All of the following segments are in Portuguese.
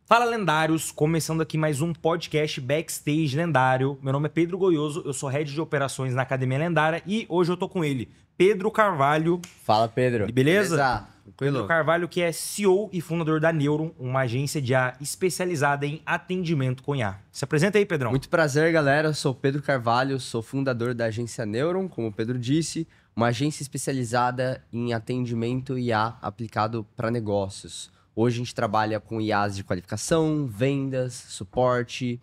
Fala, lendários! Começando aqui mais um podcast Backstage Lendário. Meu nome é Pedro Goioso, eu sou Head de Operações na Academia Lendária e hoje eu tô com ele, Pedro Carvalho. Fala, Pedro. Beleza? Tranquilo? Pedro Carvalho, que é CEO e fundador da Neuron, uma agência de IA especializada em atendimento com IA. Se apresenta aí, Pedrão. Muito prazer, galera. Eu sou Pedro Carvalho, sou fundador da agência Neuron, como o Pedro disse, uma agência especializada em atendimento IA aplicado para negócios. Hoje a gente trabalha com IAs de qualificação, vendas, suporte,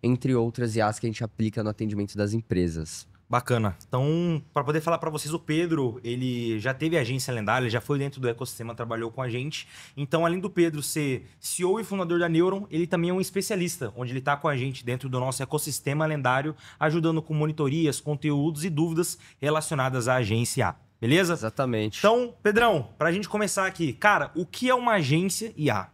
entre outras IAs que a gente aplica no atendimento das empresas. Bacana. Então, para poder falar para vocês, o Pedro, ele já teve agência lendária, ele já foi dentro do ecossistema, trabalhou com a gente. Então, além do Pedro ser CEO e fundador da Neuron, ele também é um especialista, onde ele está com a gente dentro do nosso ecossistema lendário, ajudando com monitorias, conteúdos e dúvidas relacionadas à agência IA. Beleza? Exatamente. Então, Pedrão, para a gente começar aqui, cara, o que é uma agência IA?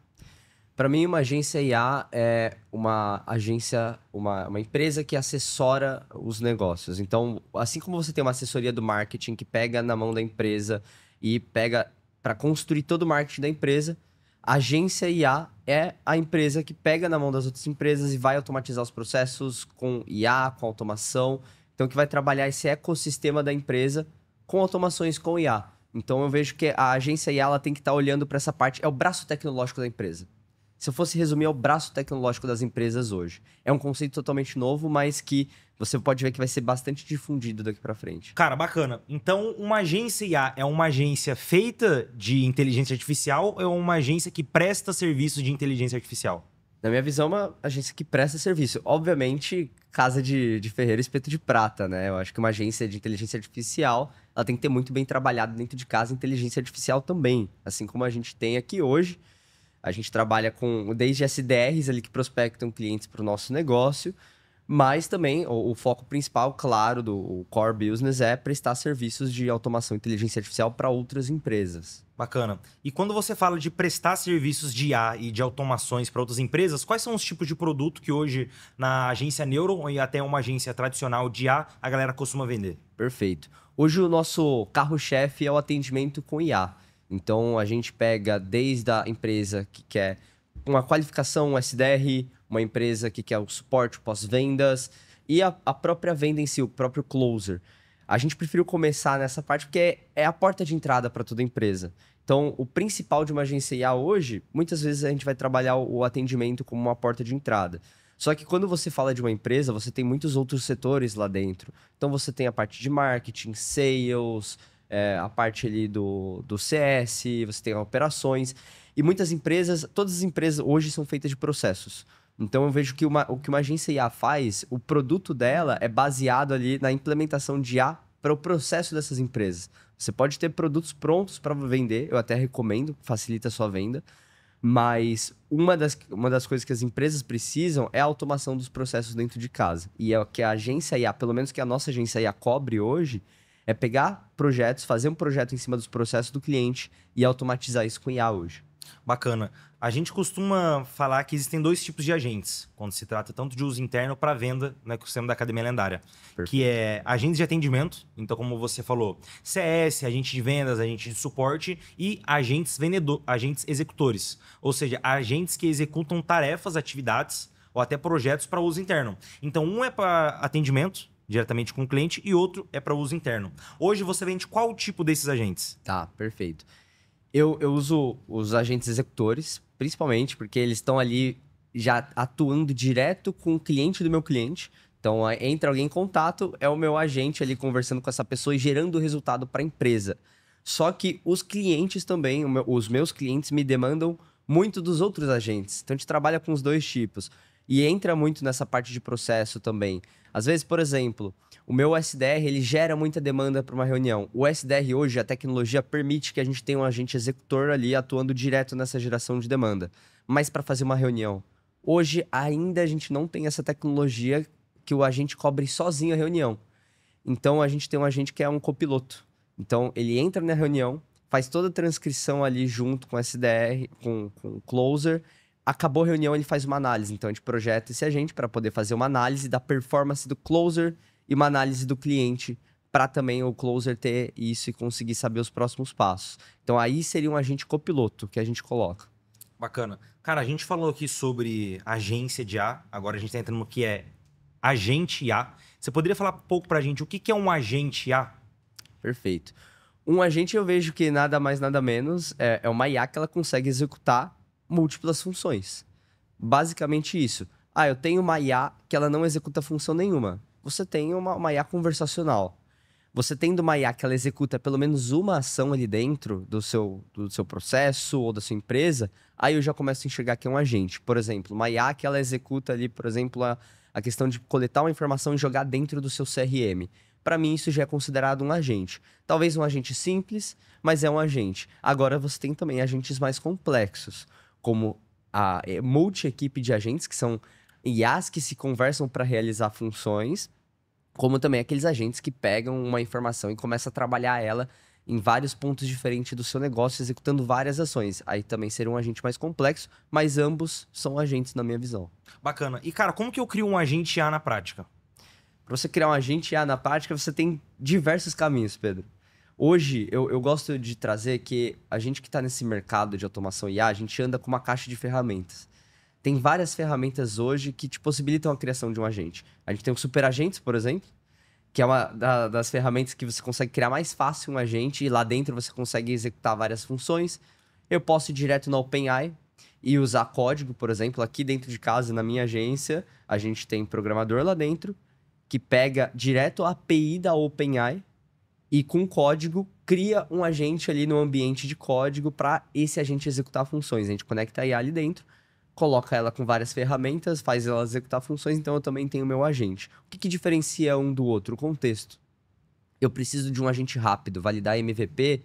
Para mim, uma agência IA é uma agência, uma empresa que assessora os negócios. Então, assim como você tem uma assessoria do marketing que pega na mão da empresa e pega para construir todo o marketing da empresa, a agência IA é a empresa que pega na mão das outras empresas e vai automatizar os processos com IA, com automação. Então, que vai trabalhar esse ecossistema da empresa com automações com IA. Então, eu vejo que a agência IA ela tem que estar olhando para essa parte, é o braço tecnológico da empresa. Se eu fosse resumir, é o braço tecnológico das empresas hoje. É um conceito totalmente novo, mas que você pode ver que vai ser bastante difundido daqui para frente. Cara, bacana. Então, uma agência IA é uma agência feita de inteligência artificial ou é uma agência que presta serviço de inteligência artificial? Na minha visão, é uma agência que presta serviço. Obviamente, casa de ferreiro, espeto de prata, né? Eu acho que uma agência de inteligência artificial, ela tem que ter muito bem trabalhado dentro de casa inteligência artificial também. Assim como a gente tem aqui hoje. A gente trabalha com desde SDRs ali que prospectam clientes para o nosso negócio, mas também o foco principal, claro, do core business é prestar serviços de automação e inteligência artificial para outras empresas. Bacana. E quando você fala de prestar serviços de IA e de automações para outras empresas, quais são os tipos de produto que hoje na agência Neuron e até uma agência tradicional de IA a galera costuma vender? Perfeito. Hoje o nosso carro-chefe é o atendimento com IA. Então, a gente pega desde a empresa que quer uma qualificação, um SDR, uma empresa que quer o suporte pós-vendas e a própria venda em si, o próprio closer. A gente preferiu começar nessa parte porque é a porta de entrada para toda empresa. Então, o principal de uma agência IA hoje, muitas vezes a gente vai trabalhar o atendimento como uma porta de entrada. Só que quando você fala de uma empresa, você tem muitos outros setores lá dentro. Então, você tem a parte de marketing, sales... a parte ali do CS, você tem operações. E muitas empresas, todas as empresas hoje são feitas de processos. Então eu vejo que o que uma agência IA faz, o produto dela é baseado ali na implementação de IA para o processo dessas empresas. Você pode ter produtos prontos para vender, eu até recomendo, facilita a sua venda. Mas uma das coisas que as empresas precisam é a automação dos processos dentro de casa. E é o que a agência IA, pelo menos que a nossa agência IA cobre hoje, é pegar projetos, fazer um projeto em cima dos processos do cliente e automatizar isso com IA hoje. Bacana. A gente costuma falar que existem dois tipos de agentes, quando se trata tanto de uso interno para venda no ecossistema da Academia Lendária. Perfeito. Que é agentes de atendimento, então como você falou, CS, agente de vendas, agente de suporte e agentes executores. Ou seja, agentes que executam tarefas, atividades ou até projetos para uso interno. Então um é para atendimento, diretamente com o cliente, e outro é para uso interno. Hoje você vende qual tipo desses agentes? Tá, perfeito. Eu uso os agentes executores, principalmente porque eles estão ali já atuando direto com o cliente do meu cliente. Então, entra alguém em contato, é o meu agente ali conversando com essa pessoa e gerando resultado para a empresa. Só que os clientes também, os meus clientes me demandam muito dos outros agentes. Então, a gente trabalha com os dois tipos. E entra muito nessa parte de processo também. Às vezes, por exemplo, o meu SDR ele gera muita demanda para uma reunião. O SDR hoje, a tecnologia permite que a gente tenha um agente executor ali atuando direto nessa geração de demanda. Mas para fazer uma reunião, hoje ainda a gente não tem essa tecnologia que o agente cobre sozinho a reunião. Então, a gente tem um agente que é um copiloto. Então, ele entra na reunião, faz toda a transcrição ali junto com o SDR, com o closer. Acabou a reunião, ele faz uma análise. Então, a gente projeta esse agente para poder fazer uma análise da performance do closer e uma análise do cliente para também o closer ter isso e conseguir saber os próximos passos. Então, aí seria um agente copiloto que a gente coloca. Bacana. Cara, a gente falou aqui sobre agência de IA, agora a gente tá entrando no que é agente IA. Você poderia falar um pouco pra gente o que que é um agente IA? Perfeito. Um agente eu vejo que nada mais, nada menos é uma IA que ela consegue executar múltiplas funções. Basicamente isso. Ah, eu tenho uma IA que ela não executa função nenhuma. Você tem uma IA conversacional. Você tendo uma IA que ela executa pelo menos uma ação ali dentro do seu processo ou da sua empresa, aí eu já começo a enxergar que é um agente. Por exemplo, uma IA que ela executa ali, por exemplo, a questão de coletar uma informação e jogar dentro do seu CRM. Para mim, isso já é considerado um agente. Talvez um agente simples, mas é um agente. Agora, você tem também agentes mais complexos, como a multi-equipe de agentes, que são IAs que se conversam para realizar funções, como também aqueles agentes que pegam uma informação e começam a trabalhar ela em vários pontos diferentes do seu negócio, executando várias ações. Aí também seria um agente mais complexo, mas ambos são agentes na minha visão. Bacana. E, cara, como que eu crio um agente IA na prática? Para você criar um agente IA na prática, você tem diversos caminhos, Pedro. Hoje, eu gosto de trazer que a gente que está nesse mercado de automação IA, a gente anda com uma caixa de ferramentas. Tem várias ferramentas hoje que te possibilitam a criação de um agente. A gente tem o Super Agentes, por exemplo, que é uma das ferramentas que você consegue criar mais fácil um agente e lá dentro você consegue executar várias funções. Eu posso ir direto no OpenAI e usar código, por exemplo. Aqui dentro de casa, na minha agência, a gente tem programador lá dentro que pega direto a API da OpenAI e com código cria um agente ali no ambiente de código para esse agente executar funções. A gente conecta a IA ali dentro, coloca ela com várias ferramentas, faz ela executar funções, então eu também tenho o meu agente. O que diferencia um do outro? O contexto. Eu preciso de um agente rápido, validar MVP.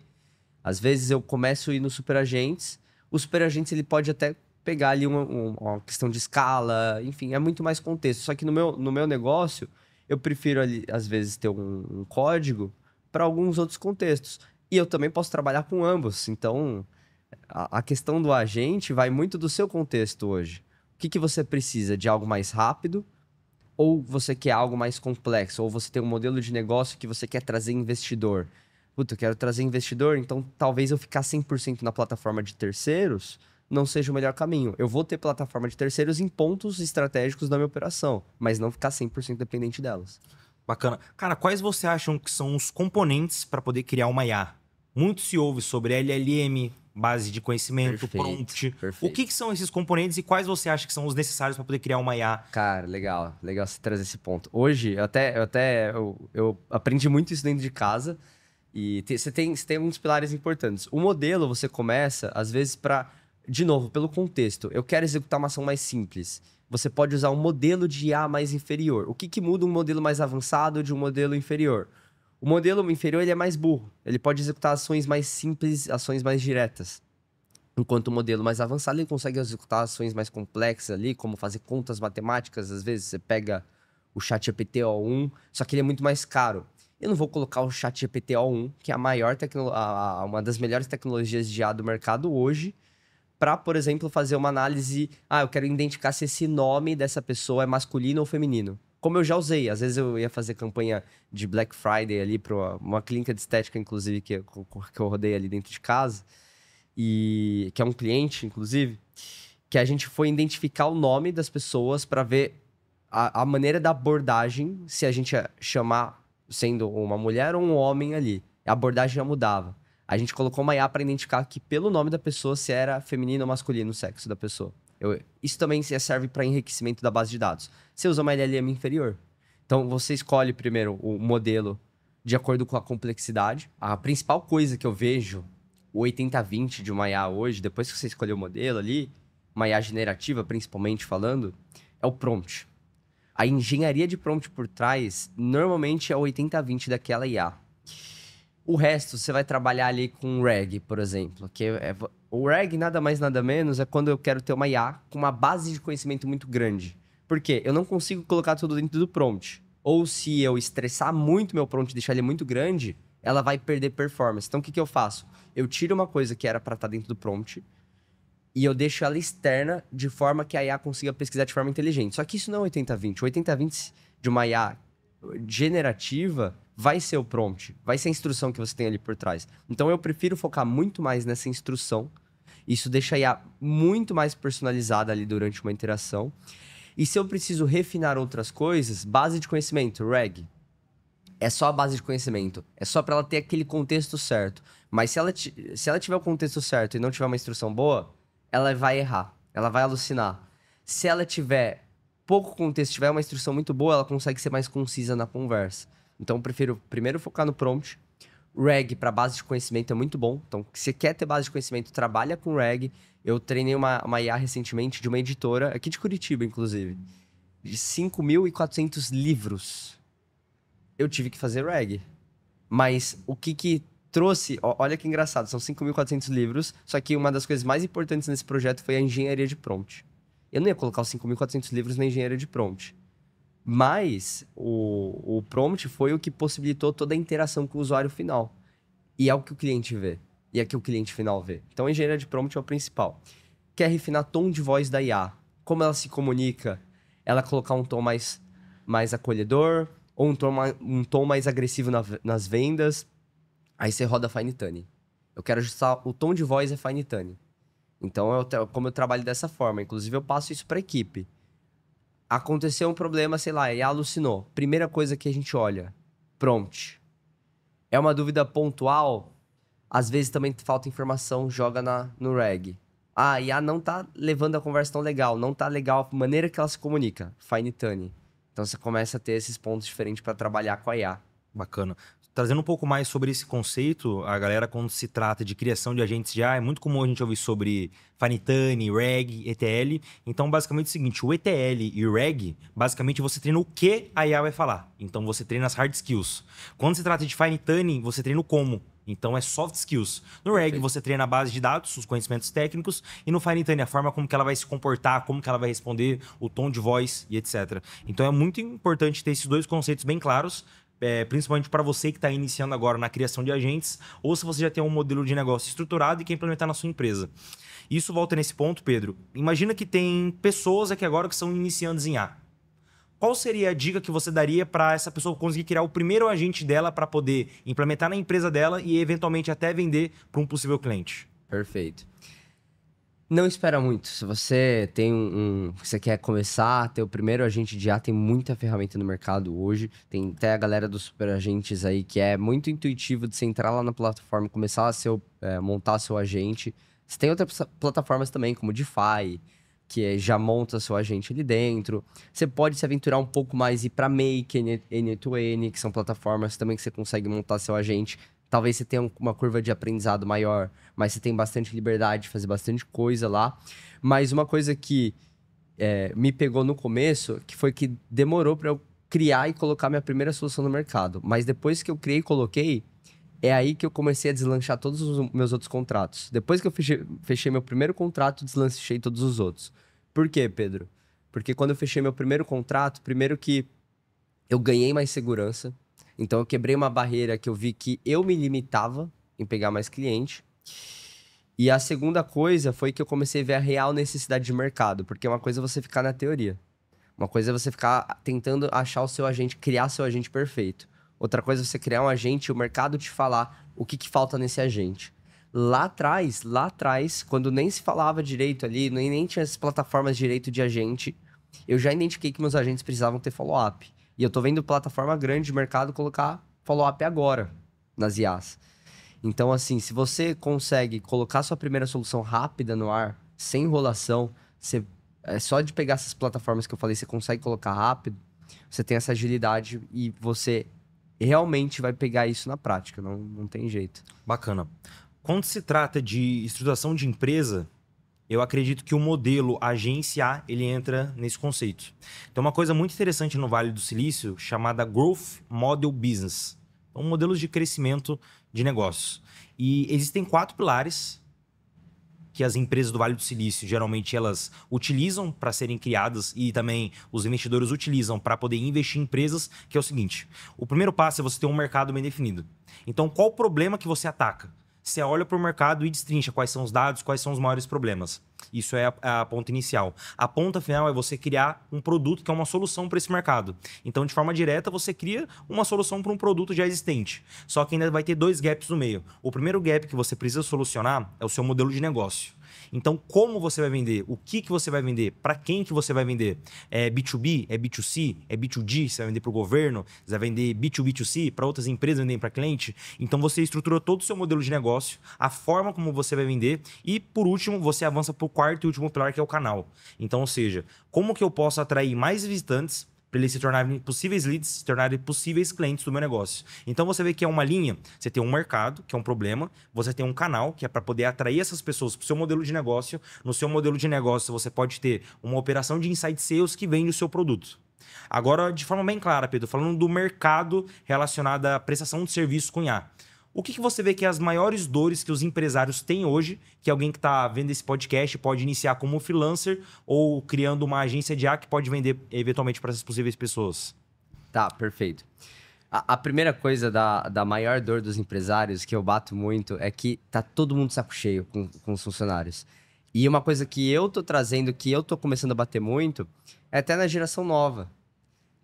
Às vezes eu começo a ir no superagentes. O superagentes ele pode até pegar ali uma questão de escala, enfim, é muito mais contexto. Só que no meu negócio, eu prefiro ali, às vezes, ter um código para alguns outros contextos. E eu também posso trabalhar com ambos. Então, a questão do agente vai muito do seu contexto hoje. O que você precisa? De algo mais rápido? Ou você quer algo mais complexo? Ou você tem um modelo de negócio que você quer trazer investidor? Puta, eu quero trazer investidor, então talvez eu ficar 100% na plataforma de terceiros não seja o melhor caminho. Eu vou ter plataforma de terceiros em pontos estratégicos da minha operação, mas não ficar 100% dependente delas. Bacana. Cara, quais você acham que são os componentes para poder criar uma IA? Muito se ouve sobre LLM, base de conhecimento, prompt. Perfeito. O que são esses componentes e quais você acha que são os necessários para poder criar uma IA? Cara, legal você trazer esse ponto. Hoje, eu aprendi muito isso dentro de casa e você tem alguns pilares importantes. O modelo, você começa, às vezes, de novo, pelo contexto. Eu quero executar uma ação mais simples. Você pode usar um modelo de IA mais inferior. O que muda um modelo mais avançado de um modelo inferior? O modelo inferior ele é mais burro. Ele pode executar ações mais simples, ações mais diretas. Enquanto o modelo mais avançado ele consegue executar ações mais complexas ali, como fazer contas matemáticas. Às vezes você pega o ChatGPT O1, só que ele é muito mais caro. Eu não vou colocar o ChatGPT O1, que é uma das melhores tecnologias de IA do mercado hoje, para, por exemplo, fazer uma análise. Eu quero identificar se esse nome dessa pessoa é masculino ou feminino. Como eu já usei, às vezes eu ia fazer campanha de Black Friday ali para uma clínica de estética, inclusive, que eu rodei ali dentro de casa, e que é um cliente, inclusive, que a gente foi identificar o nome das pessoas para ver a maneira da abordagem, se a gente ia chamar sendo uma mulher ou um homem ali. A abordagem já mudava. A gente colocou uma IA para identificar que pelo nome da pessoa se era feminino ou masculino o sexo da pessoa. Isso também serve para enriquecimento da base de dados. Você usa uma LLM inferior. Então, você escolhe primeiro o modelo de acordo com a complexidade. A principal coisa que eu vejo, o 80-20 de uma IA hoje, depois que você escolher o modelo ali, uma IA generativa principalmente falando, é o prompt. A engenharia de prompt por trás, normalmente é o 80-20 daquela IA. O resto, você vai trabalhar ali com RAG, por exemplo. O RAG, nada mais, nada menos, é quando eu quero ter uma IA com uma base de conhecimento muito grande. Por quê? Eu não consigo colocar tudo dentro do prompt. Ou se eu estressar muito meu prompt e deixar ele muito grande, ela vai perder performance. Então, o que eu faço? Eu tiro uma coisa que era para estar dentro do prompt e eu deixo ela externa de forma que a IA consiga pesquisar de forma inteligente. Só que isso não é 80-20. O 80-20 de uma IA generativa vai ser o prompt, vai ser a instrução que você tem ali por trás. Então eu prefiro focar muito mais nessa instrução Isso deixa a IA muito mais personalizada ali durante uma interação. E se eu preciso refinar outras coisas, base de conhecimento, RAG. É só a base de conhecimento. É só para ela ter aquele contexto certo. Mas se ela tiver o contexto certo e não tiver uma instrução boa, ela vai errar. Ela vai alucinar. Se ela tiver pouco contexto, tiver uma instrução muito boa, ela consegue ser mais concisa na conversa. Então, eu prefiro primeiro focar no prompt. RAG para base de conhecimento é muito bom. Então, se você quer ter base de conhecimento, trabalha com RAG. Eu treinei uma IA recentemente de uma editora, aqui de Curitiba, inclusive, de 5.400 livros. Eu tive que fazer RAG. Mas o que trouxe... Olha que engraçado, são 5.400 livros, só que uma das coisas mais importantes nesse projeto foi a engenharia de prompt. Eu não ia colocar os 5.400 livros na engenharia de prompt. Mas o prompt foi o que possibilitou toda a interação com o usuário final. E é o que o cliente vê. E é o que o cliente final vê. Então, a engenharia de prompt é o principal. Quer refinar tom de voz da IA. Como ela se comunica. Ela colocar um tom mais acolhedor, ou um tom mais agressivo nas vendas. Aí você roda Fine Tuning. Eu quero ajustar... O tom de voz é Fine Tuning. Então, como eu trabalho dessa forma. Inclusive, eu passo isso para a equipe. Aconteceu um problema, sei lá, e alucinou. Primeira coisa que a gente olha, prompt. É uma dúvida pontual, às vezes também falta informação, joga no RAG. Ah, a IA não tá levando a conversa tão legal, não tá legal a maneira que ela se comunica, fine tuning. Então você começa a ter esses pontos diferentes para trabalhar com a IA. Bacana. Trazendo um pouco mais sobre esse conceito, a galera, quando se trata de criação de agentes de IA, é muito comum a gente ouvir sobre Fine Tuning, RAG, ETL. Então, basicamente é o seguinte, o ETL e o RAG, basicamente você treina o que a IA vai falar. Então, você treina as hard skills. Quando se trata de Fine Tuning, você treina o como. Então, é soft skills. No RAG, você treina a base de dados, os conhecimentos técnicos. E no Fine Tuning, a forma como que ela vai se comportar, como que ela vai responder, o tom de voz e etc. Então, é muito importante ter esses dois conceitos bem claros, principalmente para você que está iniciando agora na criação de agentes, ou se você já tem um modelo de negócio estruturado e quer implementar na sua empresa. Isso volta nesse ponto, Pedro. Imagina que tem pessoas aqui agora que são iniciantes em IA. Qual seria a dica que você daria para essa pessoa conseguir criar o primeiro agente dela para poder implementar na empresa dela e eventualmente até vender para um possível cliente? Perfeito. Não espera muito. Se você tem você quer começar a ter o primeiro agente de IA, tem muita ferramenta no mercado hoje. Tem até a galera dos super agentes aí, que é muito intuitivo de você entrar lá na plataforma e começar a montar seu agente. Você tem outras plataformas também, como o DeFi, que já monta seu agente ali dentro. Você pode se aventurar um pouco mais e ir para Make, N2N, que são plataformas também que você consegue montar seu agente. Talvez você tenha uma curva de aprendizado maior, mas você tem bastante liberdade de fazer bastante coisa lá. Mas uma coisa que me pegou no começo, que foi que demorou para eu criar e colocar minha primeira solução no mercado. Mas depois que eu criei e coloquei, é aí que eu comecei a deslanchar todos os meus outros contratos. Depois que eu fechei meu primeiro contrato, deslanchei todos os outros. Por quê, Pedro? Porque quando eu fechei meu primeiro contrato, primeiro que eu ganhei mais segurança. Então, eu quebrei uma barreira que eu vi que eu me limitava em pegar mais cliente. E a segunda coisa foi que eu comecei a ver a real necessidade de mercado. Porque uma coisa é você ficar na teoria. Uma coisa é você ficar tentando achar o seu agente, criar seu agente perfeito. Outra coisa é você criar um agente e o mercado te falar o que falta nesse agente. Lá atrás, quando nem se falava direito ali, nem tinha as plataformas de direito de agente, eu já identifiquei que meus agentes precisavam ter follow-up. E eu tô vendo plataforma grande de mercado colocar follow-up agora nas IAs. Então, assim, se você consegue colocar sua primeira solução rápida no ar, sem enrolação, só de pegar essas plataformas que eu falei, você consegue colocar rápido, você tem essa agilidade e você realmente vai pegar isso na prática, não tem jeito. Bacana. Quando se trata de estruturação de empresa, eu acredito que o modelo agência, ele entra nesse conceito. Tem uma coisa muito interessante no Vale do Silício, chamada Growth Model Business. Então, modelos de crescimento de negócios. E existem 4 pilares que as empresas do Vale do Silício, geralmente, elas utilizam para serem criadas e também os investidores utilizam para poder investir em empresas, que é o seguinte. O primeiro passo é você ter um mercado bem definido. Então, qual o problema que você ataca? Você olha para o mercado e destrincha quais são os dados, quais são os maiores problemas. Isso é a ponta inicial. A ponta final é você criar um produto que é uma solução para esse mercado. Então, de forma direta, você cria uma solução para um produto já existente. Só que ainda vai ter 2 gaps no meio. O primeiro gap que você precisa solucionar é o seu modelo de negócio. Então, como você vai vender? O que você vai vender? Para quem que você vai vender? É B2B? É B2C? É B2G? Você vai vender para o governo? Você vai vender B2B2C para outras empresas venderem para cliente? Então, você estruturou todo o seu modelo de negócio, a forma como você vai vender e, por último, você avança para o quarto e último pilar, que é o canal. Então, ou seja, como que eu posso atrair mais visitantes para eles se tornarem possíveis leads, se tornarem possíveis clientes do meu negócio. Então você vê que é uma linha, você tem um mercado, que é um problema, você tem um canal, que é para poder atrair essas pessoas para o seu modelo de negócio. No seu modelo de negócio, você pode ter uma operação de inside sales que vende o seu produto. Agora, de forma bem clara, Pedro, falando do mercado relacionado à prestação de serviços com IA. O que você vê que é as maiores dores que os empresários têm hoje, que alguém que está vendo esse podcast pode iniciar como freelancer ou criando uma agência de IA que pode vender eventualmente para essas possíveis pessoas? Tá, perfeito. A primeira coisa da maior dor dos empresários que eu bato muito é que tá todo mundo de saco cheio com os funcionários. E uma coisa que eu tô trazendo, que eu tô começando a bater muito, é até na geração nova.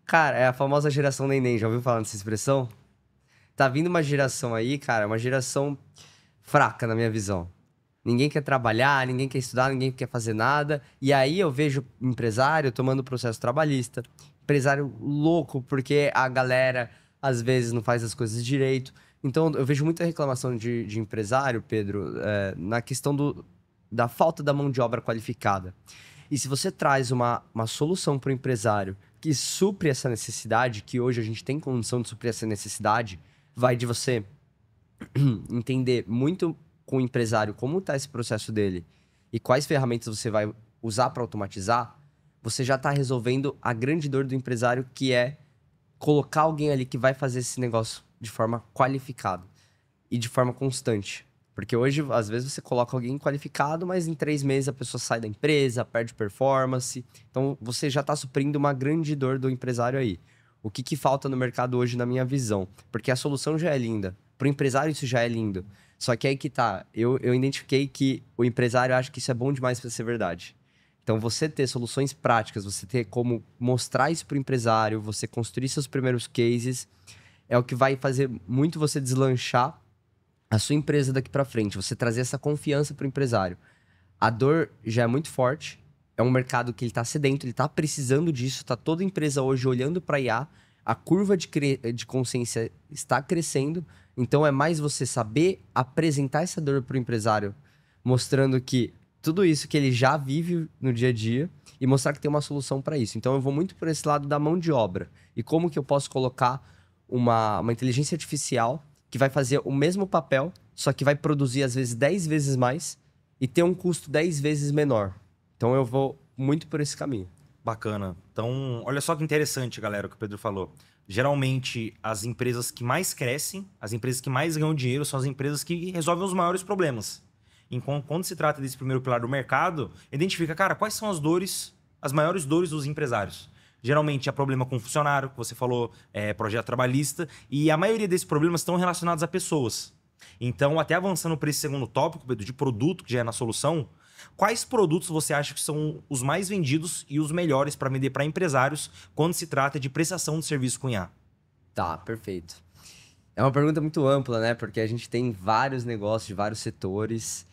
Cara, é a famosa geração neném, já ouviu falar dessa expressão? Tá vindo uma geração aí, cara, uma geração fraca na minha visão. Ninguém quer trabalhar, ninguém quer estudar, ninguém quer fazer nada. E aí eu vejo empresário tomando processo trabalhista, empresário louco, porque a galera às vezes não faz as coisas direito. Então eu vejo muita reclamação de empresário, Pedro, na questão da falta da mão de obra qualificada. E se você traz uma solução para o empresário que supre essa necessidade, que hoje a gente tem condição de suprir essa necessidade, vai de você entender muito com o empresário como está esse processo dele e quais ferramentas você vai usar para automatizar, você já está resolvendo a grande dor do empresário, que é colocar alguém ali que vai fazer esse negócio de forma qualificada e de forma constante. Porque hoje, às vezes, você coloca alguém qualificado, mas em 3 meses a pessoa sai da empresa, perde performance. Então, você já está suprindo uma grande dor do empresário aí. O que falta no mercado hoje, na minha visão? Porque a solução já é linda. Para o empresário, isso já é lindo. Só que aí que tá. Eu identifiquei que o empresário acha que isso é bom demais para ser verdade. Então, você ter soluções práticas, você ter como mostrar isso para o empresário, você construir seus primeiros cases, é o que vai fazer muito você deslanchar a sua empresa daqui para frente. Você trazer essa confiança para o empresário. A dor já é muito forte. É um mercado que ele está sedento, ele está precisando disso. Está toda empresa hoje olhando para IA. A curva de consciência está crescendo. Então, é mais você saber apresentar essa dor para o empresário, mostrando que tudo isso que ele já vive no dia a dia e mostrar que tem uma solução para isso. Então, eu vou muito por esse lado da mão de obra. E como que eu posso colocar uma inteligência artificial que vai fazer o mesmo papel, só que vai produzir, às vezes, 10 vezes mais e ter um custo 10 vezes menor. Então, eu vou muito por esse caminho. Bacana. Então, olha só que interessante, galera, o que o Pedro falou. Geralmente, as empresas que mais crescem, as empresas que mais ganham dinheiro são as empresas que resolvem os maiores problemas. Enquanto, quando se trata desse primeiro pilar do mercado, identifica, cara, quais são as dores, as maiores dores dos empresários. Geralmente é problema com funcionário, que você falou, projeto trabalhista, e a maioria desses problemas estão relacionados a pessoas. Então, até avançando para esse segundo tópico, Pedro, de produto, que já é na solução, quais produtos você acha que são os mais vendidos e os melhores para vender para empresários quando se trata de prestação de serviço com IA? Tá, perfeito. É uma pergunta muito ampla, né? Porque a gente tem vários negócios de vários setores.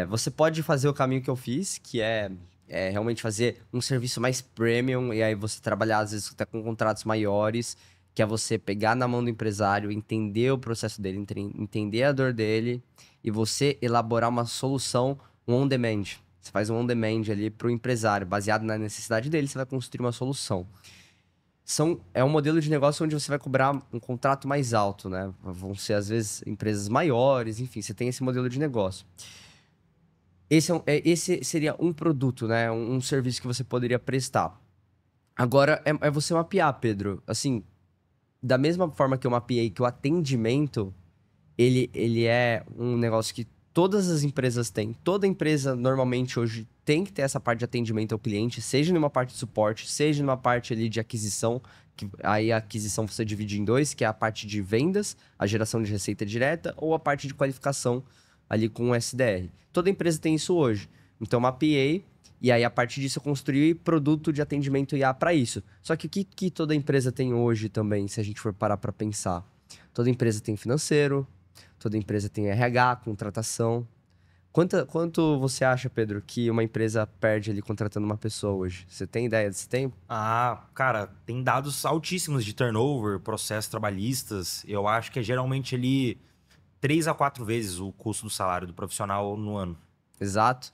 Você pode fazer o caminho que eu fiz, que é realmente fazer um serviço mais premium, e aí você trabalhar, às vezes, até com contratos maiores, que é você pegar na mão do empresário, entender o processo dele, entender a dor dele, e você elaborar uma solução on-demand. Você faz um on-demand ali para o empresário, baseado na necessidade dele, você vai construir uma solução. É um modelo de negócio onde você vai cobrar um contrato mais alto, né? Vão ser, às vezes, empresas maiores, enfim, você tem esse modelo de negócio. Esse seria um produto, né? Um serviço que você poderia prestar. Agora, é você mapear, Pedro. Assim, da mesma forma que eu mapeei que o atendimento, ele é um negócio que todas as empresas têm. Toda empresa, normalmente, hoje, tem que ter essa parte de atendimento ao cliente, seja numa parte de suporte, seja numa parte ali de aquisição, que aí a aquisição você divide em 2, que é a parte de vendas, a geração de receita direta, ou a parte de qualificação ali com o SDR. Toda empresa tem isso hoje. Então, eu mapeei, e aí a partir disso eu construí produto de atendimento IA para isso. Só que o que toda empresa tem hoje também, se a gente for parar para pensar? Toda empresa tem financeiro, toda empresa tem RH, contratação. Quanto você acha, Pedro, que uma empresa perde ali contratando uma pessoa hoje? Você tem ideia desse tempo? Ah, cara, tem dados altíssimos de turnover, processos trabalhistas. Eu acho que é geralmente ali 3 a 4 vezes o custo do salário do profissional no ano. Exato.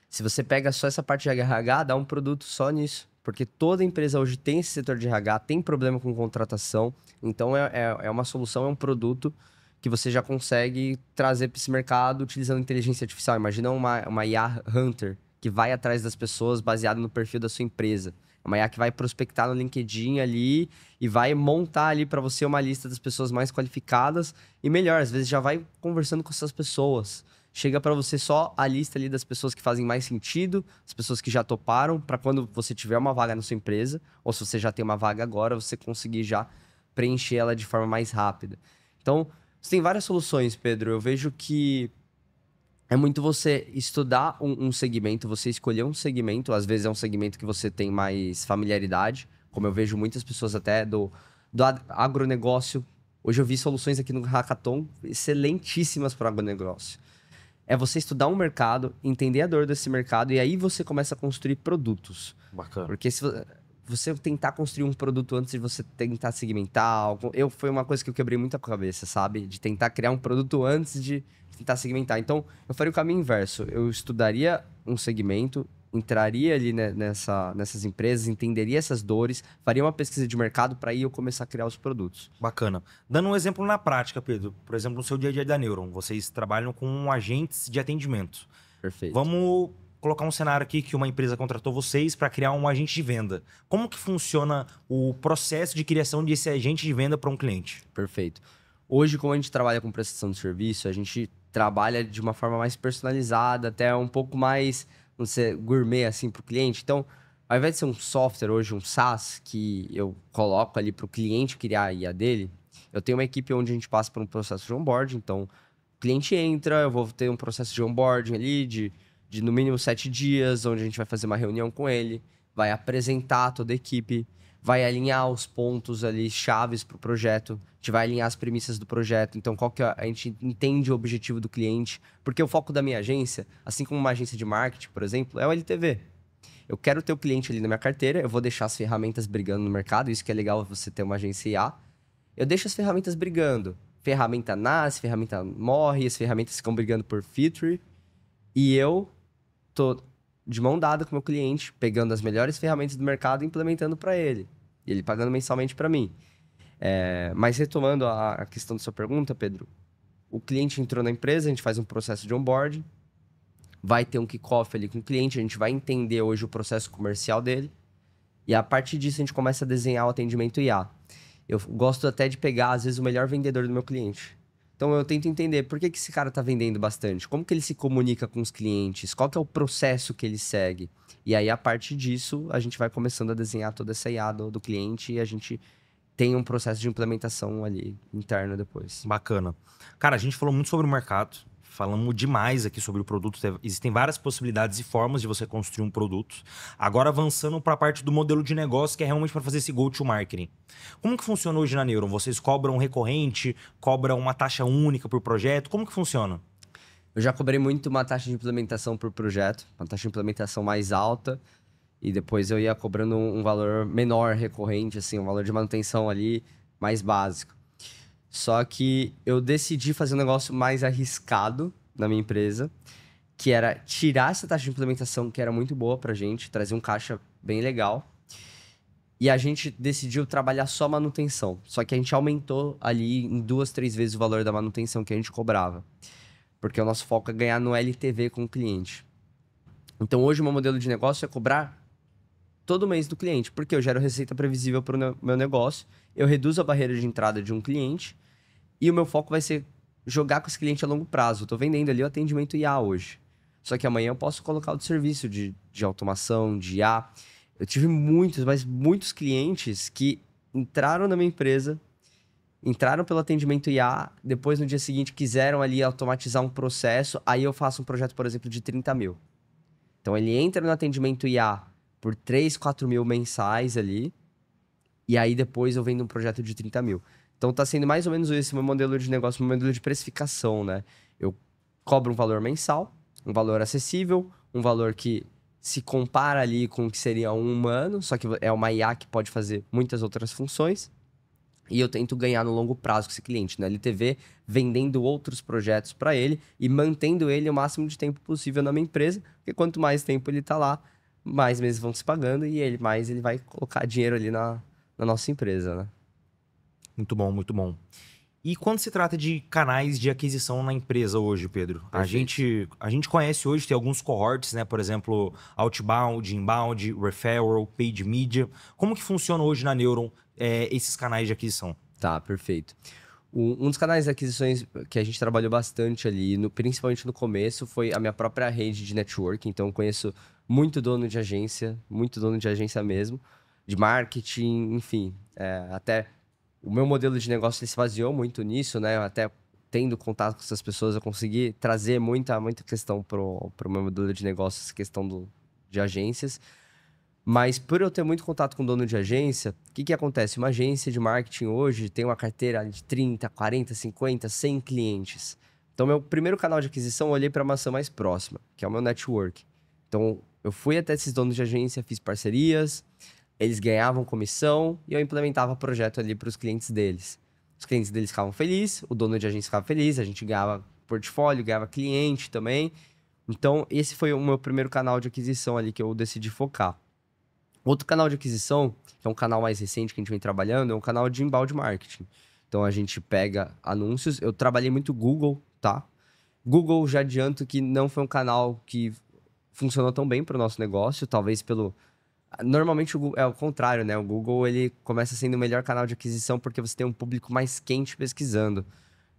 Se você pega só essa parte de RH, dá um produto só nisso. Porque toda empresa hoje tem esse setor de RH, tem problema com contratação. Então, é uma solução, é um produto que você já consegue trazer para esse mercado utilizando inteligência artificial. Imagina uma IA Hunter que vai atrás das pessoas baseado no perfil da sua empresa. Uma IA que vai prospectar no LinkedIn ali e vai montar ali para você uma lista das pessoas mais qualificadas e melhor, às vezes já vai conversando com essas pessoas. Chega para você só a lista ali das pessoas que fazem mais sentido, as pessoas que já toparam, para quando você tiver uma vaga na sua empresa, ou se você já tem uma vaga agora, você conseguir já preencher ela de forma mais rápida. Então, você tem várias soluções, Pedro. Eu vejo que é muito você estudar um segmento, você escolher um segmento, às vezes é um segmento que você tem mais familiaridade, como eu vejo muitas pessoas até do agronegócio. Hoje eu vi soluções aqui no Hackathon excelentíssimas para o agronegócio. É você estudar um mercado, entender a dor desse mercado e aí você começa a construir produtos. Bacana. Porque se você tentar construir um produto antes de você tentar segmentar algo, foi uma coisa que eu quebrei muito a cabeça, sabe? De tentar criar um produto antes de tentar segmentar. Então, eu faria o caminho inverso. Eu estudaria um segmento, entraria ali nessas empresas, entenderia essas dores, faria uma pesquisa de mercado para aí eu começar a criar os produtos. Bacana. Dando um exemplo na prática, Pedro. Por exemplo, no seu dia a dia da Neuron, vocês trabalham com agentes de atendimento. Perfeito. Vamos colocar um cenário aqui que uma empresa contratou vocês para criar um agente de venda. Como que funciona o processo de criação desse agente de venda para um cliente? Perfeito. Hoje, como a gente trabalha com prestação de serviço, a gente trabalha de uma forma mais personalizada, até um pouco mais, não sei, gourmet assim para o cliente. Então, ao invés de ser um software hoje, um SaaS, que eu coloco ali para o cliente criar a IA dele, eu tenho uma equipe onde a gente passa por um processo de onboarding. Então, o cliente entra, eu vou ter um processo de onboarding ali de no mínimo 7 dias, onde a gente vai fazer uma reunião com ele, vai apresentar toda a equipe, vai alinhar os pontos ali chaves para o projeto, a gente vai alinhar as premissas do projeto. Então, a gente entende o objetivo do cliente, porque o foco da minha agência, assim como uma agência de marketing, por exemplo, é o LTV. Eu quero ter o cliente ali na minha carteira, eu vou deixar as ferramentas brigando no mercado, isso que é legal você ter uma agência IA. Eu deixo as ferramentas brigando. Ferramenta nasce, ferramenta morre, as ferramentas ficam brigando por feature, e eu tô de mão dada com o meu cliente, pegando as melhores ferramentas do mercado e implementando para ele. E ele pagando mensalmente para mim. Mas retomando a questão da sua pergunta, Pedro, o cliente entrou na empresa, a gente faz um processo de onboarding, vai ter um kickoff ali com o cliente, a gente vai entender hoje o processo comercial dele, e a partir disso a gente começa a desenhar o atendimento IA. Eu gosto até de pegar, às vezes, o melhor vendedor do meu cliente. Então, eu tento entender por que esse cara está vendendo bastante, como que ele se comunica com os clientes, qual que é o processo que ele segue. E aí, a partir disso, a gente vai começando a desenhar toda essa IA do cliente e a gente tem um processo de implementação ali interno depois. Bacana. Cara, a gente falou muito sobre o mercado, falamos demais aqui sobre o produto. Existem várias possibilidades e formas de você construir um produto. Agora avançando para a parte do modelo de negócio, que é realmente para fazer esse go-to-marketing. Como que funciona hoje na Neuron? Vocês cobram recorrente, cobram uma taxa única por projeto? Como que funciona? Eu já cobrei muito uma taxa de implementação por projeto, uma taxa de implementação mais alta, e depois eu ia cobrando um valor menor recorrente, assim, um valor de manutenção ali mais básico. Só que eu decidi fazer um negócio mais arriscado na minha empresa, que era tirar essa taxa de implementação, que era muito boa pra gente, trazer um caixa bem legal. E a gente decidiu trabalhar só manutenção. Só que a gente aumentou ali em 2, 3 vezes o valor da manutenção que a gente cobrava. Porque o nosso foco é ganhar no LTV com o cliente. Então hoje o meu modelo de negócio é cobrar todo mês do cliente, porque eu gero receita previsível para o meu negócio, eu reduzo a barreira de entrada de um cliente e o meu foco vai ser jogar com esse cliente a longo prazo. Eu estou vendendo ali o atendimento IA hoje. Só que amanhã eu posso colocar o serviço de automação, de IA. Eu tive muitos clientes que entraram na minha empresa, entraram pelo atendimento IA, depois no dia seguinte quiseram ali automatizar um processo, aí eu faço um projeto, por exemplo, de 30 mil. Então ele entra no atendimento IA por 3, 4 mil mensais ali, e aí depois eu vendo um projeto de 30 mil. Então tá sendo mais ou menos esse meu modelo de negócio, meu modelo de precificação, né? Eu cobro um valor mensal, um valor acessível, um valor que se compara ali com o que seria um humano, só que é uma IA que pode fazer muitas outras funções. E eu tento ganhar no longo prazo com esse cliente, na LTV, vendendo outros projetos para ele e mantendo ele o máximo de tempo possível na minha empresa, porque quanto mais tempo ele está lá, mais meses vão se pagando e mais ele vai colocar dinheiro ali na nossa empresa, né? Muito bom, muito bom. E quando se trata de canais de aquisição na empresa hoje, Pedro? A gente conhece hoje, tem alguns cohorts, né? Por exemplo, outbound, inbound, referral, paid media. Como que funciona hoje na Neuron esses canais de aquisição? Tá, perfeito. Um dos canais de aquisições que a gente trabalhou bastante ali, principalmente no começo, foi a minha própria rede de network. Então, eu conheço muito dono de agência mesmo, de marketing, enfim. Até o meu modelo de negócio ele se baseou muito nisso, né? Até tendo contato com essas pessoas, eu consegui trazer muita questão pro meu modelo de negócio, essa questão de agências. Mas por eu ter muito contato com dono de agência, o que acontece? Uma agência de marketing hoje tem uma carteira de 30, 40, 50, 100 clientes. Então, meu primeiro canal de aquisição, eu olhei para uma ação mais próxima, que é o meu network. Então, eu fui até esses donos de agência, fiz parcerias, eles ganhavam comissão e eu implementava projeto ali para os clientes deles. Os clientes deles ficavam felizes, o dono de agência ficava feliz, a gente ganhava portfólio, ganhava cliente também. Então, esse foi o meu primeiro canal de aquisição ali que eu decidi focar. Outro canal de aquisição, que é um canal mais recente que a gente vem trabalhando, é um canal de inbound marketing. Então, a gente pega anúncios. Eu trabalhei muito Google, tá? Google, já adianto que não foi um canal que funcionou tão bem para o nosso negócio, talvez pelo... Normalmente é o contrário, né? O Google, ele começa sendo o melhor canal de aquisição porque você tem um público mais quente pesquisando.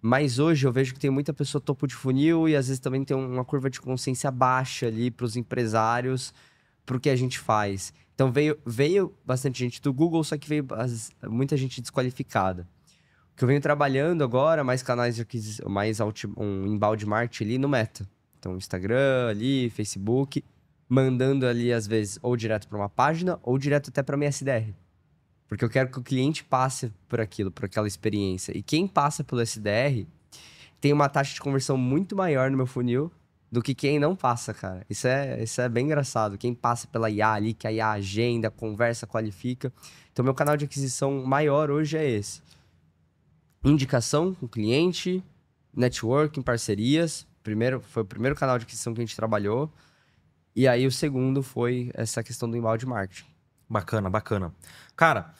Mas hoje eu vejo que tem muita pessoa topo de funil e às vezes também tem uma curva de consciência baixa ali para os empresários, para o que a gente faz. Então veio bastante gente do Google, só que veio muita gente desqualificada. O que eu venho trabalhando agora, mais canais de aquisição, um inbound marketing ali no Meta. Então, Instagram ali, Facebook, mandando ali, às vezes, ou direto para uma página, ou direto até para minha SDR. Porque eu quero que o cliente passe por aquilo, por aquela experiência. E quem passa pelo SDR tem uma taxa de conversão muito maior no meu funil do que quem não passa, cara. Isso é bem engraçado. Quem passa pela IA ali, que a IA agenda, conversa, qualifica. Então, meu canal de aquisição maior hoje é esse. Indicação com cliente, networking, parcerias. Foi o primeiro canal de aquisição que a gente trabalhou. E aí, o segundo foi essa questão do inbound marketing. Bacana, bacana. Cara,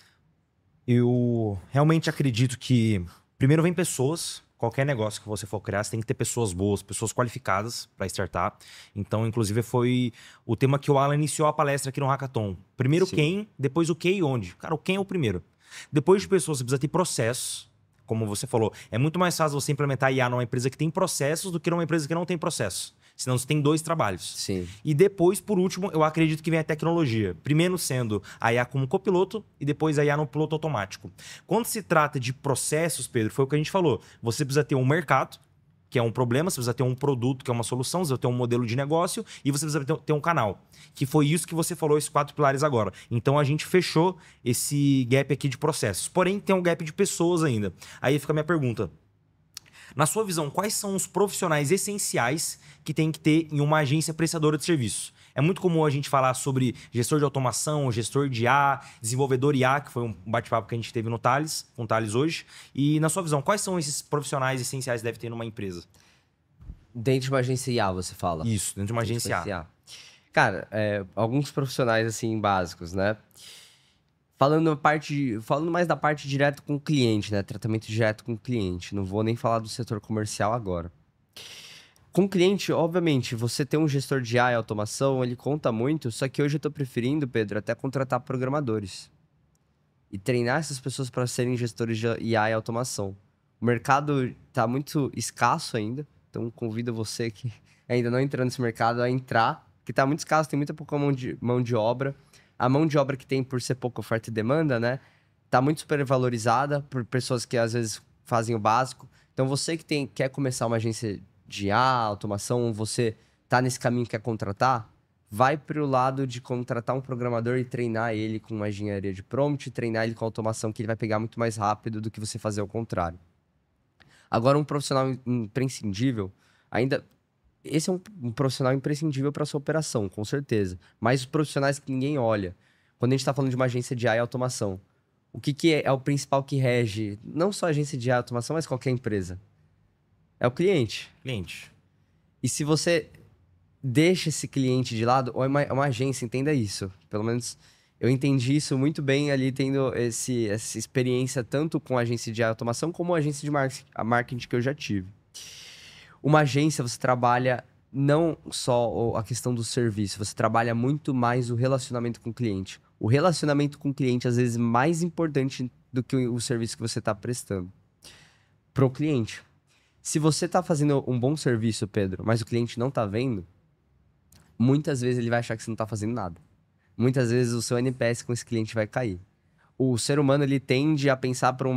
eu realmente acredito que primeiro vem pessoas. Qualquer negócio que você for criar, você tem que ter pessoas boas, pessoas qualificadas para startar. Então, inclusive, foi o tema que o Alan iniciou a palestra aqui no Hackathon. Primeiro Sim. quem, depois o que e onde. Cara, o quem é o primeiro. Depois de pessoas, você precisa ter processos. Como você falou, é muito mais fácil você implementar IA numa empresa que tem processos do que numa empresa que não tem processos. Senão você tem dois trabalhos. Sim. E depois, por último, eu acredito que vem a tecnologia. Primeiro sendo a IA como copiloto e depois a IA no piloto automático. Quando se trata de processos, Pedro, foi o que a gente falou. Você precisa ter um mercado, que é um problema, você precisa ter um produto, que é uma solução, você precisa ter um modelo de negócio e você precisa ter um canal. Que foi isso que você falou, esses 4 pilares agora. Então a gente fechou esse gap aqui de processos. Porém, tem um gap de pessoas ainda. Aí fica a minha pergunta. Na sua visão, quais são os profissionais essenciais que tem que ter em uma agência prestadora de serviço? É muito comum a gente falar sobre gestor de automação, gestor de IA, desenvolvedor IA, que foi um bate-papo que a gente teve no Thales, com o Thales hoje. E na sua visão, quais são esses profissionais essenciais que deve ter numa empresa? Dentro de uma agência IA, você fala? Isso, dentro de uma agência IA. Cara, alguns profissionais, assim, básicos, né? Falando mais da parte direto com o cliente, né? Tratamento direto com o cliente. Não vou nem falar do setor comercial agora. Com o cliente, obviamente, você ter um gestor de IA e automação, ele conta muito, só que hoje eu tô preferindo, Pedro, até contratar programadores. E treinar essas pessoas para serem gestores de IA e automação. O mercado tá muito escasso ainda, então convido você que ainda não entrou nesse mercado a entrar, que tá muito escasso, tem muita pouca mão de obra. A mão de obra que tem por ser pouca oferta e demanda, né? Tá muito supervalorizada por pessoas que às vezes fazem o básico. Então você que quer começar uma agência de IA, automação, você tá nesse caminho que quer contratar, vai pro lado de contratar um programador e treinar ele com uma engenharia de prompt, treinar ele com automação, que ele vai pegar muito mais rápido do que você fazer o contrário. Agora, um profissional imprescindível, ainda esse é um profissional imprescindível para sua operação, com certeza. Mas os profissionais que ninguém olha, quando a gente está falando de uma agência de AI e automação, o que é o principal que rege, não só a agência de AI e automação, mas qualquer empresa? É o cliente. Cliente. E se você deixa esse cliente de lado, ou é uma agência, entenda isso. Pelo menos eu entendi isso muito bem ali, tendo essa experiência tanto com a agência de automação como a agência de marketing que eu já tive. Uma agência, você trabalha não só a questão do serviço, você trabalha muito mais o relacionamento com o cliente. O relacionamento com o cliente, às vezes, é mais importante do que o serviço que você está prestando para o cliente. Se você está fazendo um bom serviço, Pedro, mas o cliente não está vendo, muitas vezes ele vai achar que você não está fazendo nada. Muitas vezes o seu NPS com esse cliente vai cair. O ser humano, ele tende a pensar para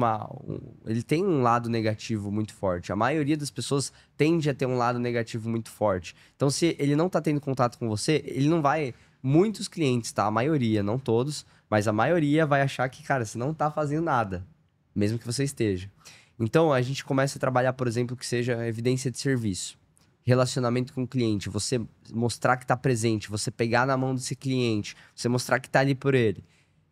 ele tem um lado negativo muito forte. A maioria das pessoas tende a ter um lado negativo muito forte. Então, se ele não está tendo contato com você, ele não vai... Muitos clientes, tá? A maioria, não todos, mas a maioria vai achar que, cara, você não está fazendo nada, mesmo que você esteja. Então, a gente começa a trabalhar, por exemplo, que seja evidência de serviço. Relacionamento com o cliente, você mostrar que está presente, você pegar na mão desse cliente, você mostrar que está ali por ele.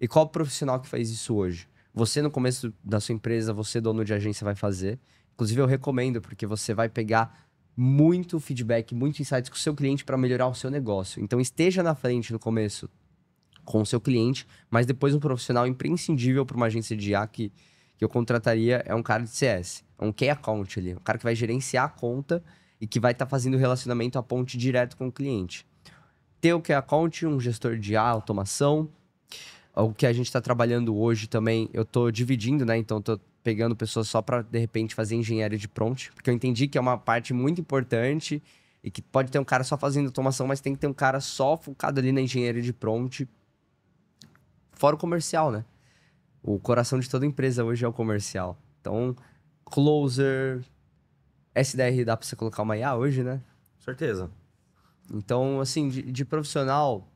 E qual profissional que faz isso hoje? Você, no começo da sua empresa, você, dono de agência, vai fazer. Inclusive, eu recomendo, porque você vai pegar muito feedback, muito insights com o seu cliente para melhorar o seu negócio. Então, esteja na frente no começo com o seu cliente, mas depois um profissional imprescindível para uma agência de IA que eu contrataria é um cara de CS. É um key account ali. Um cara que vai gerenciar a conta e que vai estar fazendo o relacionamento, a ponte direto com o cliente. Ter o key account, um gestor de IA, automação. O que a gente está trabalhando hoje também, eu estou dividindo, né? Então, estou pegando pessoas só para, de repente, fazer engenharia de prompt. Porque eu entendi que é uma parte muito importante e que pode ter um cara só fazendo automação, mas tem que ter um cara só focado ali na engenharia de prompt. Fora o comercial, né? O coração de toda empresa hoje é o comercial. Então, closer, SDR dá para você colocar uma IA hoje, né? Certeza. Então, assim, de profissional...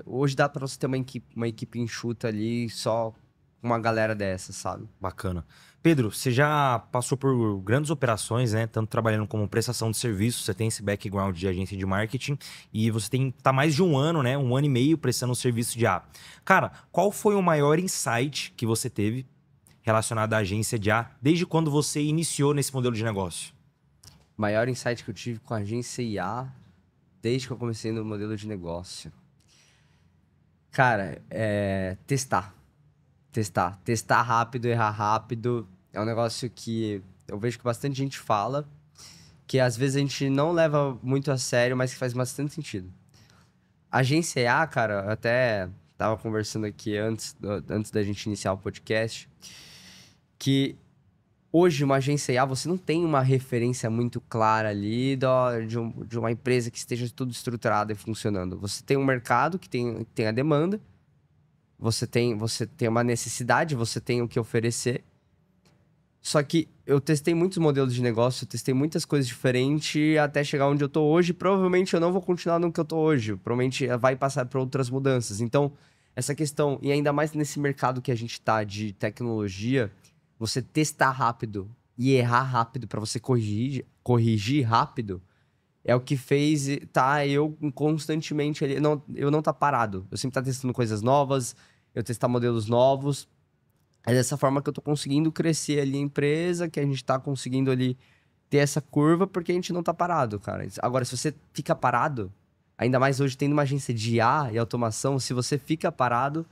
hoje dá pra você ter uma equipe enxuta ali, só com uma galera dessa, sabe? Bacana. Pedro, você já passou por grandes operações, né? Tanto trabalhando como prestação de serviço, você tem esse background de agência de marketing e você tá mais de um ano, né? Um ano e meio prestando um serviço de A. Cara, qual foi o maior insight que você teve relacionado à agência de A desde quando você iniciou nesse modelo de negócio? Maior insight que eu tive com a agência IA desde que eu comecei no modelo de negócio. Cara, testar. Testar rápido, errar rápido. É um negócio que eu vejo que bastante gente fala, que às vezes a gente não leva muito a sério, mas que faz bastante sentido. Agência IA, cara, eu até tava conversando aqui antes da gente iniciar o podcast, que hoje uma agência IA, você não tem uma referência muito clara ali de uma empresa que esteja tudo estruturado e funcionando. Você tem um mercado que tem a demanda, você tem uma necessidade, você tem o que oferecer. Só que eu testei muitos modelos de negócio, eu testei muitas coisas diferentes até chegar onde eu tô hoje. Provavelmente eu não vou continuar no que eu tô hoje. Provavelmente vai passar por outras mudanças. Então, essa questão, e ainda mais nesse mercado que a gente tá de tecnologia, você testar rápido e errar rápido para você corrigir rápido, é o que fez eu constantemente ali. Não, eu não tá parado. Eu sempre tá testando coisas novas, eu testar modelos novos. É dessa forma que eu tô conseguindo crescer ali a empresa, que a gente tá conseguindo ali ter essa curva, porque a gente não tá parado, cara. Agora, se você fica parado, ainda mais hoje tendo uma agência de IA e automação, se você fica parado,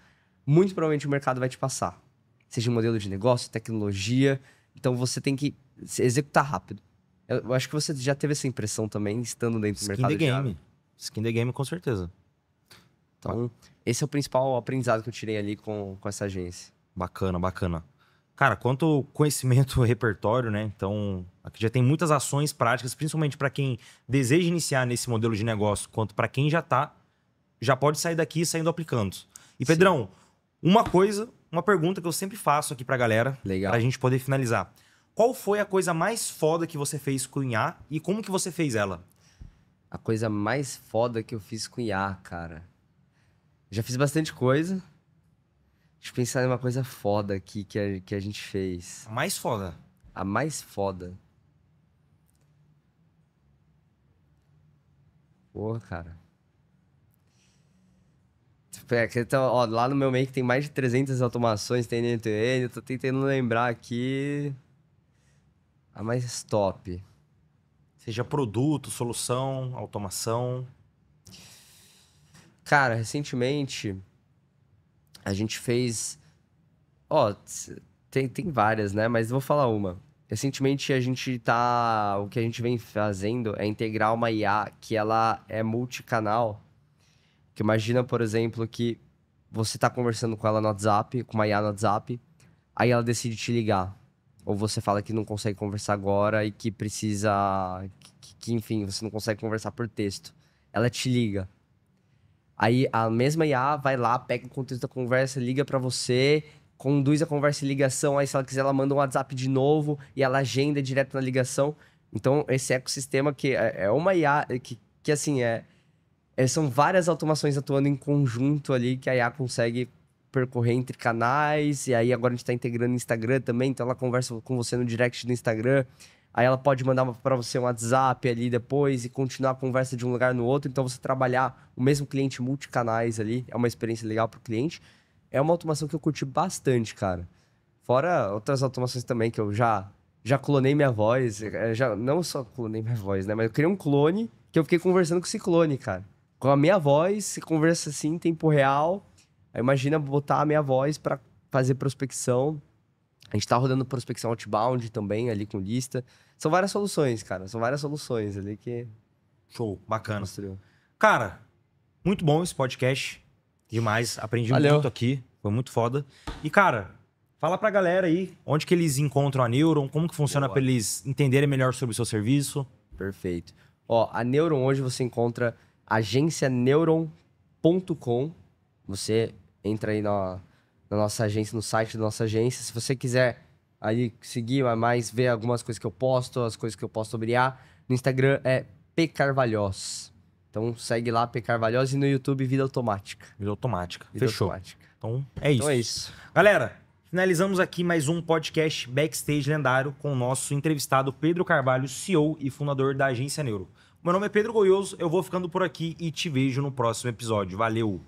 muito provavelmente o mercado vai te passar. Seja um modelo de negócio, tecnologia. Então, você tem que executar rápido. Eu acho que você já teve essa impressão também, estando dentro do mercado de IA. Skin the game, com certeza. Então, esse é o principal aprendizado que eu tirei ali com essa agência. Bacana, bacana. Cara, quanto ao conhecimento repertório, né? Então, aqui já tem muitas ações práticas, principalmente para quem deseja iniciar nesse modelo de negócio, quanto para quem já pode sair daqui saindo aplicando. E, Pedrão, uma pergunta que eu sempre faço aqui pra galera, pra gente poder finalizar. Qual foi a coisa mais foda que você fez com o IA e como que você fez ela? A coisa mais foda que eu fiz com IA, cara. Já fiz bastante coisa. Deixa eu pensar em uma coisa foda aqui que a gente fez. A mais foda? A mais foda. Porra, cara. Então, ó, lá no meu Make tem mais de 300 automações, tem end-to-end. Eu tô tentando lembrar aqui a mais top. Seja produto, solução, automação. Cara, recentemente a gente fez... Ó, tem várias, né? Mas vou falar uma. Recentemente a gente tá... O que a gente vem fazendo é integrar uma IA que ela é multicanal. Que imagina, por exemplo, que você tá conversando com ela no WhatsApp, com uma IA no WhatsApp, aí ela decide te ligar. Ou você fala que não consegue conversar agora e que precisa... enfim, você não consegue conversar por texto. Ela te liga. Aí a mesma IA vai lá, pega o contexto da conversa, liga pra você, conduz a conversa em ligação, aí se ela quiser ela manda um WhatsApp de novo e ela agenda direto na ligação. Então esse ecossistema que é uma IA que assim, são várias automações atuando em conjunto ali que a IA consegue percorrer entre canais, e aí agora a gente tá integrando no Instagram também, então ela conversa com você no direct do Instagram, aí ela pode mandar para você um WhatsApp ali depois e continuar a conversa de um lugar no outro, então você trabalhar o mesmo cliente multicanais ali, é uma experiência legal pro cliente. É uma automação que eu curti bastante, cara. Fora outras automações também que eu já clonei minha voz, não só clonei minha voz, né, mas eu criei um clone que eu fiquei conversando com esse clone, cara. Com a minha voz, você conversa assim em tempo real. Aí imagina botar a minha voz para fazer prospecção. A gente tá rodando prospecção outbound também, ali com lista. São várias soluções, cara. São várias soluções ali que... Show, bacana. Construiu. Cara, muito bom esse podcast. Demais, aprendi Valeu. muito aqui. Foi muito foda. E, cara, fala pra galera aí onde que eles encontram a Neuron, como que funciona Boa. pra eles entenderem melhor sobre o seu serviço. Perfeito. Ó, a Neuron hoje você encontra agencianeuron.com. Você entra aí na nossa agência, no site da nossa agência. Se você quiser aí seguir mais, ver algumas coisas que eu posto, as coisas que eu posto sobre IA, no Instagram é pcarvalhos. Então segue lá, pcarvalhos, e no YouTube Vida Automática. Vida automática. Vida Fechou. Automática. Então é isso. Então é isso. Galera, finalizamos aqui mais um podcast Backstage Lendário com o nosso entrevistado Pedro Carvalho, CEO e fundador da Agência Neuro. Meu nome é Pedro Goioso, eu vou ficando por aqui e te vejo no próximo episódio. Valeu!